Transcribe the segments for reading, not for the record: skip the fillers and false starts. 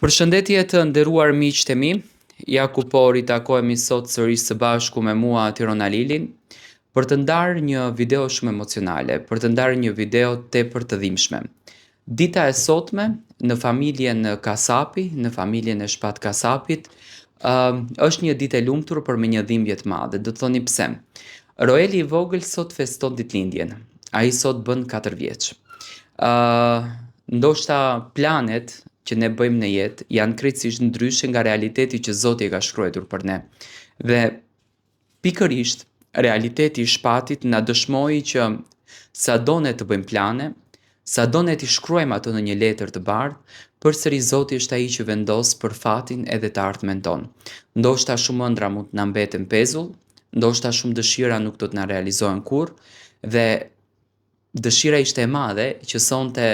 Përshëndetje të nderuar miqtë e mi, ja ku po ritakohemi sot sërish së bashku me mua Tirona Lilin për të ndarë një video shumë emocionale, për të ndarë një video tepër të dhimbshme. Dita e sotme në familjen Kasapi, në familjen e Shpat Kasapit, është një ditë e lumtur për me një dhimbje të madhe. Do të thoni pse? Roeli i vogël sot feston ditëlindjen. Ai sot bën 4 vjeç. Ndoshta planet që ne bëjmë në jetë janë krejtësisht ndryshe nga realiteti që Zoti e ka shkruar për ne. Dhe pikërisht realiteti i Shpatit na dëshmoi që sado ne të bëjmë plane, sado ne t'i shkruajmë ato në një letër të bardhë, përsëri Zoti është ai që vendos për fatin edhe të ardhmen tonë. Ndoshta shumë ëndra mund të na mbeten pezull, ndoshta shumë dëshira nuk do të na realizohen kurrë, dhe dëshira ishte e madhe që sonte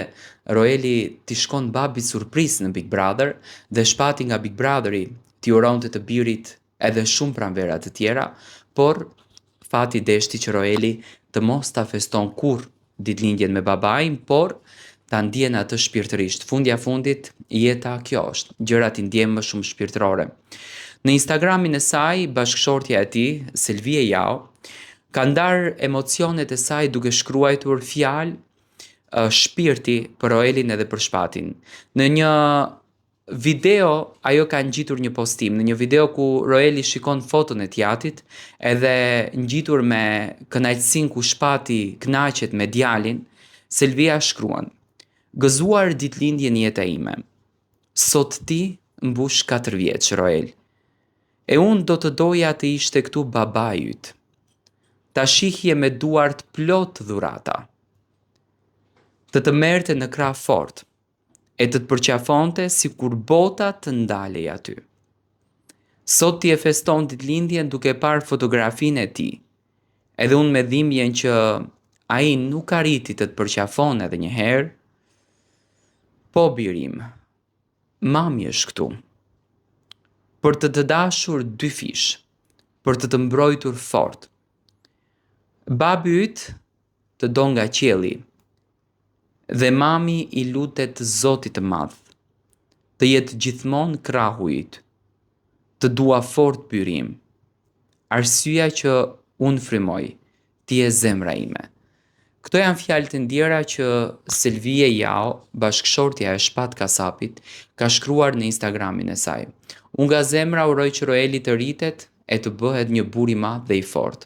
Roeli t'i shkon babit surprizë në Big Brother dhe Shpati nga Big Brotheri t'i uronte të birit edhe shumë pranvera të tjera, por fati deshti që Roeli të mos ta feston kurrë ditëlindjen me babain, por ta ndjen atë shpirtërisht. Fundja fundit jeta kjo është, gjërat i ndjen më shumë shpirtërore. Në Instagramin e saj, bashkëshortja e tij, Selvie Jao, ka ndarë emocionet e saj duke shkruar fjalë shpirti për Roelin edhe për Shpatin. Në një video ajo ka ngjitur një postim, në një video ku Roeli shikon foton e t'jatit edhe ngjitur me kënaqësinë ku Shpati kënaqet me djalin, Selvia shkruan: "Gëzuar ditëlindjen jeta ime. Sot ti mbush 4 vjeç, Roel. E unë do të doja të ishte këtu babai yt. Ta shihje me duart plot dhurata. Të merte në krah fort, e të përqafonte si kur bota të ndalej aty. Sot ti e feston ditëlindjen duke parë fotografinë e tij, edhe unë me dhimbjen që ai nuk arriti të përqafon edhe një herë. Po birim, mami është këtu, për të dashur 2 fish, për të mbrojtur fort. Babi yt të do nga qielli, dhe mami i lutet Zotit të madh, të jetë gjithmonë krahu yt, të dua fort Byrim. Arsyeja që unë frymoj, ti e zemra ime." Këto janë fjalë të ndjera që Selvie Jao, bashkëshortja e Shpat Kasapit, ka shkruar në Instagramin e saj. Unë nga zemra uroj që Roeli të rritet e të bëhet një burr i madh dhe i fortë,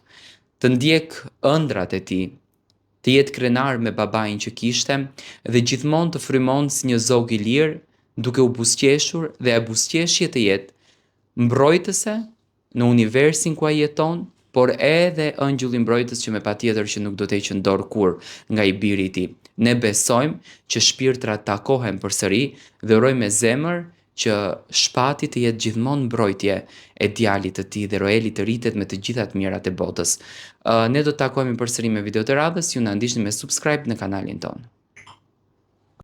të ndjek ëndrat e tij, të jetë krenar me babain që kishte dhe gjithmonë të frymon si një zog i lirë, duke u buzëqeshur dhe e buzëqeshje të jetë mbrojtëse në universin ku ai jeton, por edhe ëngjëlli mbrojtës që me patjetër që nuk do të heqë dorë kurrë nga i biri i tij. Ne besojmë që shpirtrat takohen përsëri dhe urojmë me zemër që Shpati të jetë gjithmonë mbrojtje e djalit të tij dhe Roeli të rritet me të gjitha të mirat e botës. Ne do të takohemi përsëri me video të radhës, ju na ndiqni me subscribe në kanalin tonë.